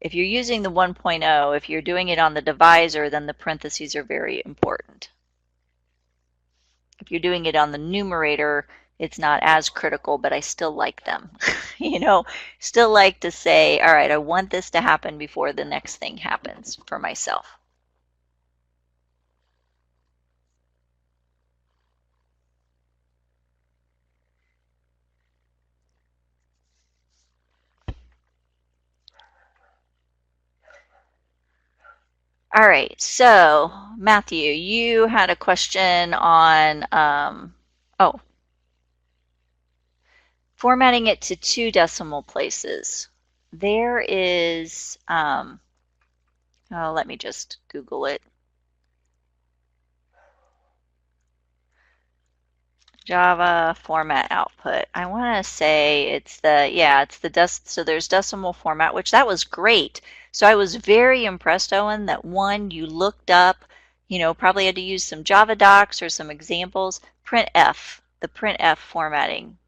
[SPEAKER 1] if you're using the 1.0, if you're doing it on the divisor, then the parentheses are very important. If you're doing it on the numerator, it's not as critical, but I still like them. You know, still like to say, all right, I want this to happen before the next thing happens for myself. All right, so Matthew, you had a question on, formatting it to 2 decimal places. There is, let me just Google it. Java format output. I want to say it's so there's decimal format, which that was great. So I was very impressed, Owen, that one, you looked up, you know, probably had to use some Java docs or some examples. Printf, the printf formatting.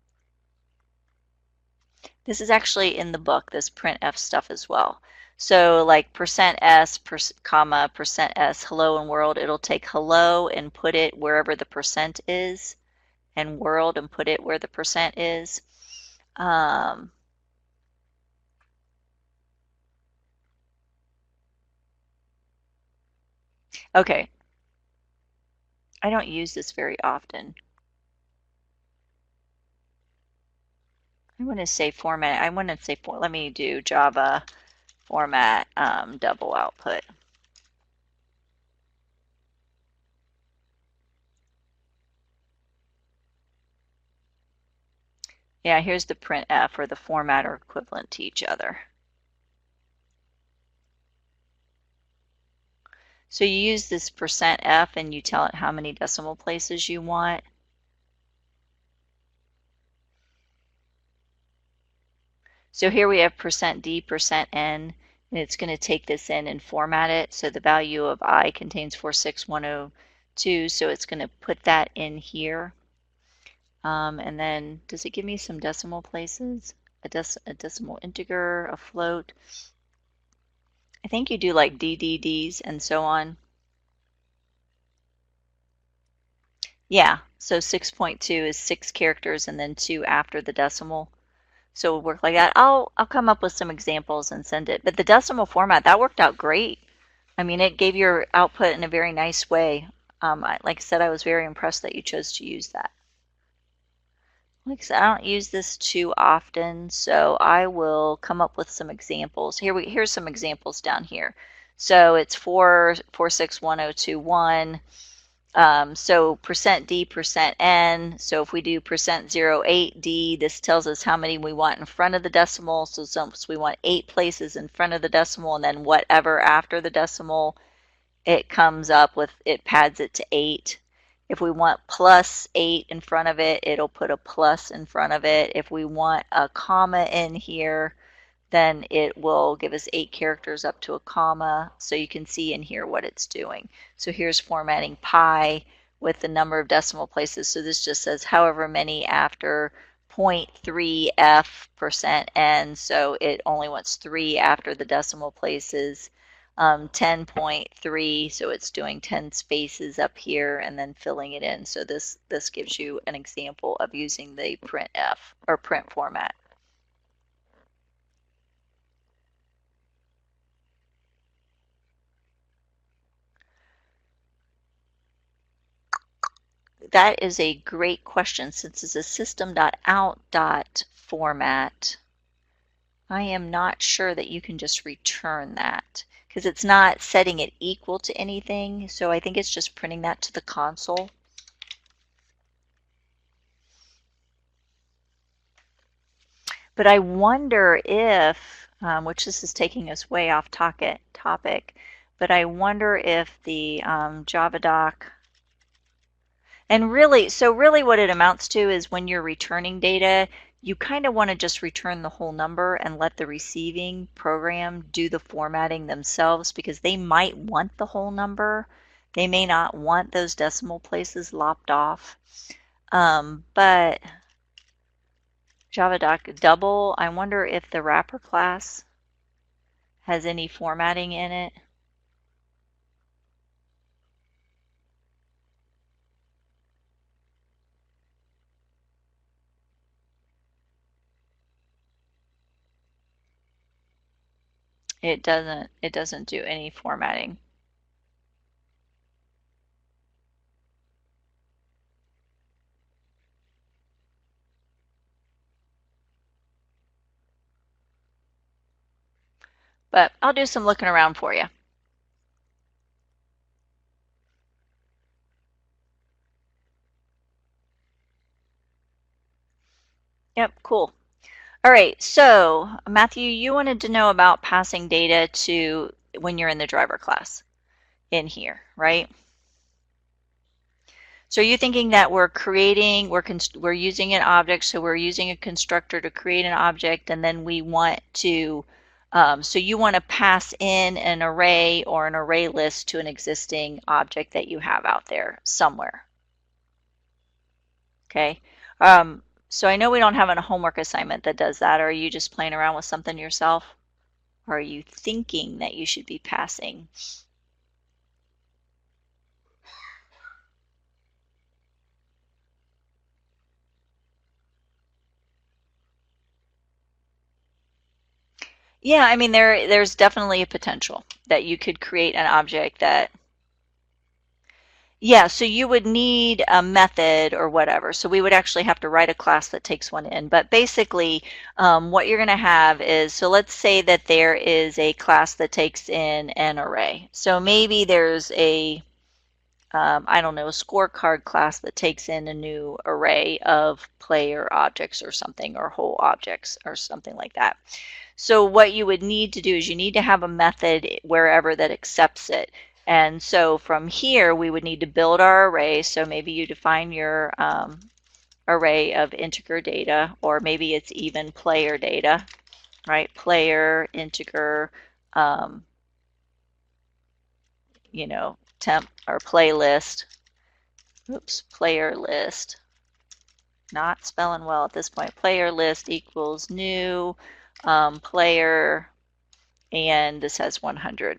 [SPEAKER 1] This is actually in the book, this printf stuff as well. So like %s, comma, %s, hello and world, it'll take hello and put it wherever the % is, and world and put it where the % is. Okay. I don't use this very often. I want to say format. I want to say, let me do Java format double output. Yeah, here's the printf, or the format are equivalent to each other. So you use this %f and you tell it how many decimal places you want. So here we have %d, %n, and it's going to take this in and format it. So the value of I contains 46102, so it's going to put that in here. And then, does it give me some decimal places? A decimal integer, a float. I think you do like DDDs and so on. Yeah, so 6.2 is 6 characters and then 2 after the decimal. So it'll work like that. I'll come up with some examples and send it. But the decimal format, that worked out great. I mean, it gave your output in a very nice way. Like I said, I was very impressed that you chose to use that. Like I said, I don't use this too often, so I will come up with some examples. Here's some examples down here. So it's 4461021. So %D, %N. So if we do %08D, this tells us how many we want in front of the decimal. So we want 8 places in front of the decimal, and then whatever after the decimal, it comes up with, it pads it to 8. If we want +8 in front of it, it'll put a plus in front of it. If we want a comma in here, then it will give us 8 characters up to a comma, so you can see in here what it's doing. So here's formatting pi with the number of decimal places. So this just says however many after 0.3f %n, so it only wants 3 after the decimal places. 10.3, so it's doing 10 spaces up here and then filling it in. So this gives you an example of using the printf or print format. That is a great question. Since it's a system.out format, I am not sure that you can just return that because it's not setting it equal to anything. So I think it's just printing that to the console. But I wonder if, which this is taking us way off topic, but I wonder if the Javadoc, and really, so really what it amounts to is when you're returning data, you kind of want to just return the whole number and let the receiving program do the formatting themselves, because they might want the whole number. They may not want those decimal places lopped off. But Javadoc double, I wonder if the wrapper class has any formatting in it. It doesn't do any formatting. But I'll do some looking around for you. Yep, cool. All right, so Matthew, you wanted to know about passing data to when you're in the driver class in here, right? So are you thinking that we're using an object, so we're using a constructor to create an object, and then we want to, so you want to pass in an array or an array list to an existing object that you have out there somewhere. Okay. So I know we don't have a homework assignment that does that. Or are you just playing around with something yourself? Or are you thinking that you should be passing? Yeah, I mean, there's definitely a potential that you could create an object that, yeah, so you would need a method or whatever. So we would actually have to write a class that takes one in. But basically, what you're going to have is, so let's say that there is a class that takes in an array. So maybe there's a, I don't know, a scorecard class that takes in a new array of player objects or something, or whole objects or something like that. So what you would need to do is you need to have a method wherever that accepts it. And so from here, we would need to build our array. So maybe you define your array of integer data, or maybe it's even player data, right? Player, integer, you know, temp or playlist. Oops, player list. Not spelling well at this point. Player list equals new player and this has 100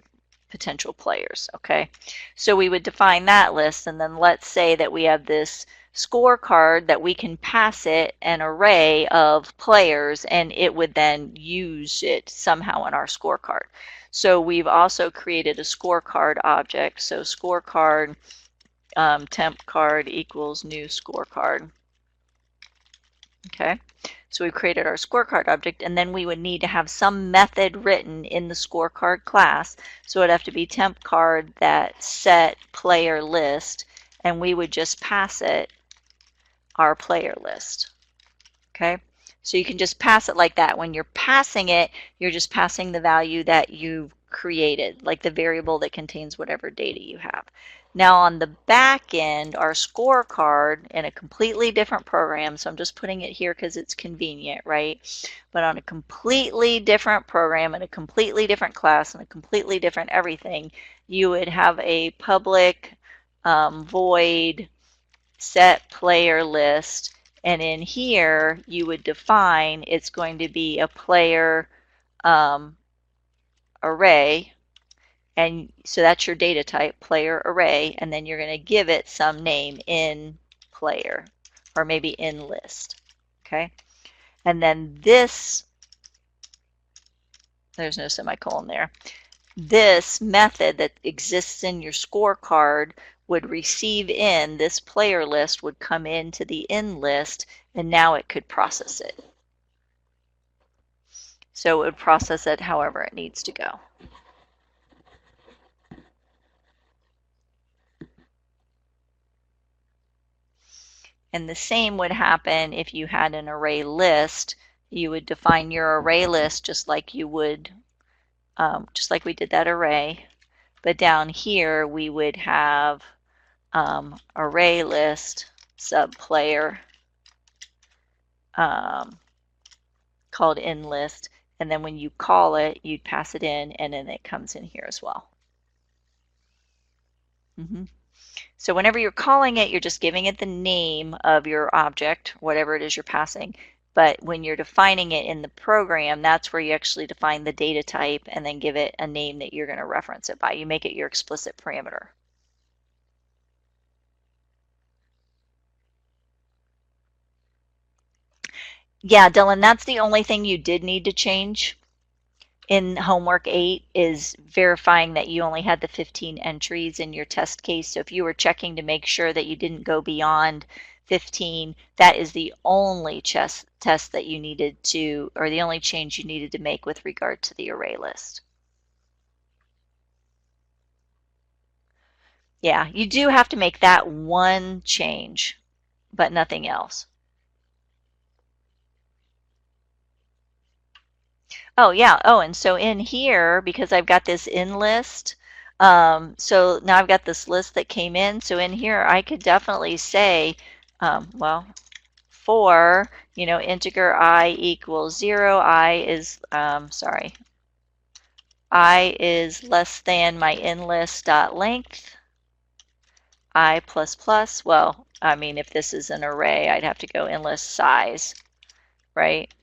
[SPEAKER 1] potential players, okay? So we would define that list, and then let's say that we have this scorecard that we can pass it an array of players, and it would then use it somehow in our scorecard. So we've also created a scorecard object. So scorecard temp card equals new scorecard. Okay, so we created our scorecard object, and then we would need to have some method written in the scorecard class. So it'd have to be temp card that set player list, and we would just pass it our player list. Okay, so you can just pass it like that. When you're passing it, you're just passing the value that you've created, like the variable that contains whatever data you have. Now on the back end, our scorecard in a completely different program, so I'm just putting it here because it's convenient, right? But on a completely different program in a completely different class and a completely different everything, you would have a public void set player list, and in here you would define it's going to be a player array, and so that's your data type, player array, and then you're going to give it some name in player or maybe in list. Okay, and then this, there's no semicolon there, this method that exists in your scorecard would receive in this player list, would come into the in list, and now it could process it. So it would process it however it needs to go. And the same would happen if you had an array list. You would define your array list just like you would, just like we did that array. But down here we would have array list sub player called in list, and then when you call it, you'd pass it in, and then it comes in here as well. So whenever you're calling it, you're just giving it the name of your object, whatever it is you're passing. But when you're defining it in the program, that's where you actually define the data type and then give it a name that you're going to reference it by. You make it your explicit parameter. Yeah, Dylan, that's the only thing you did need to change in homework 8 is verifying that you only had the 15 entries in your test case. So if you were checking to make sure that you didn't go beyond 15, that is the only test that you needed to, or the only change you needed to make with regard to the array list. Yeah, you do have to make that one change, but nothing else. Oh, yeah. Oh, and so in here, because I've got this in list, so now I've got this list that came in. So in here, I could definitely say, well, for, you know, integer I equals 0, I is, sorry, I is less than my in list dot length, I plus plus, well, I mean, if this is an array, I'd have to go in list size, right?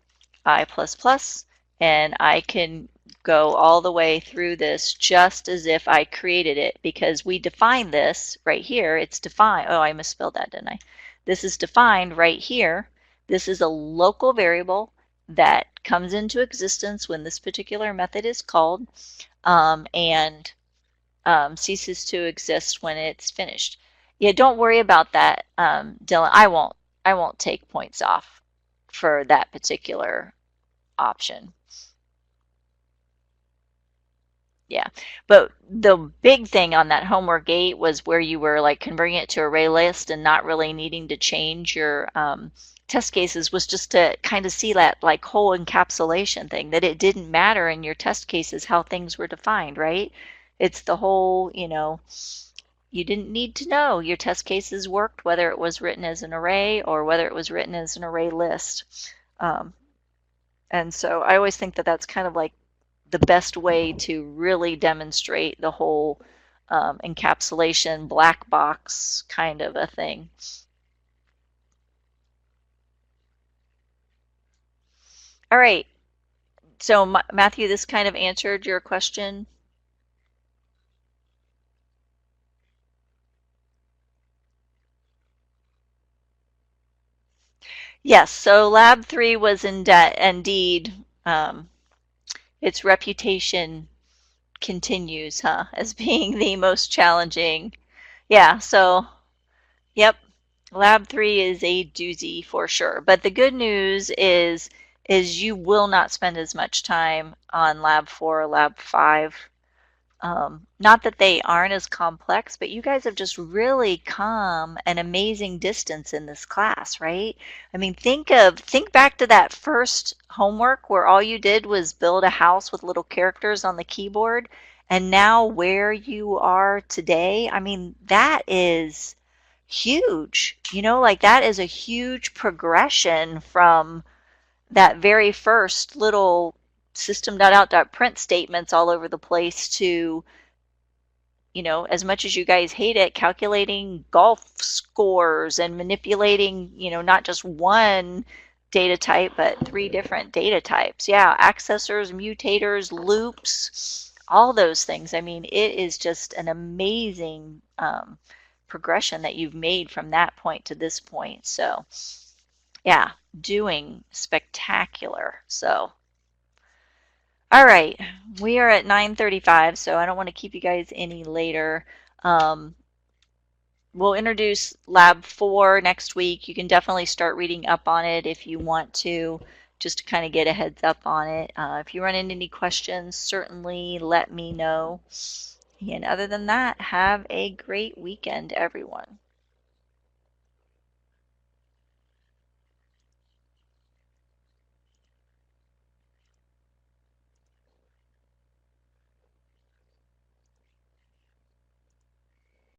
[SPEAKER 1] I plus plus, and I can go all the way through this just as if I created it, because we define this right here. It's defined. Oh, I misspelled that, didn't I? This is defined right here. This is a local variable that comes into existence when this particular method is called, and ceases to exist when it's finished. Yeah, don't worry about that, Dylan. I won't take points off for that particular option. Yeah, but the big thing on that homework 8 was where you were like converting it to array list and not really needing to change your test cases, was just to kind of see that like whole encapsulation thing, that it didn't matter in your test cases how things were defined, right? It's the whole, you know, you didn't need to know your test cases worked, whether it was written as an array or whether it was written as an array list. And so I always think that that's kind of like the best way to really demonstrate the whole encapsulation black box kind of a thing. All right, So Matthew, this kind of answered your question? Yes, so Lab 3 was indeed, its reputation continues, huh, as being the most challenging. Yeah, so, yep, Lab 3 is a doozy for sure. But the good news is you will not spend as much time on Lab 4 or Lab 5. Not that they aren't as complex, but you guys have just really come an amazing distance in this class, right? I mean, think back to that first homework where all you did was build a house with little characters on the keyboard, and now where you are today. I mean, that is huge. Like that is a huge progression from that very first little system.out.print statements all over the place to, as much as you guys hate it, calculating golf scores and manipulating, not just one data type, but 3 different data types. Yeah, accessors, mutators, loops, all those things. I mean, it is just an amazing progression that you've made from that point to this point. So, yeah, doing spectacular. So, all right, we are at 9:35, so I don't want to keep you guys any later. Um, we'll introduce Lab 4 next week. You can definitely start reading up on it if you want to, just to kind of get a heads up on it. If you run into any questions, certainly let me know. And other than that, have a great weekend, everyone.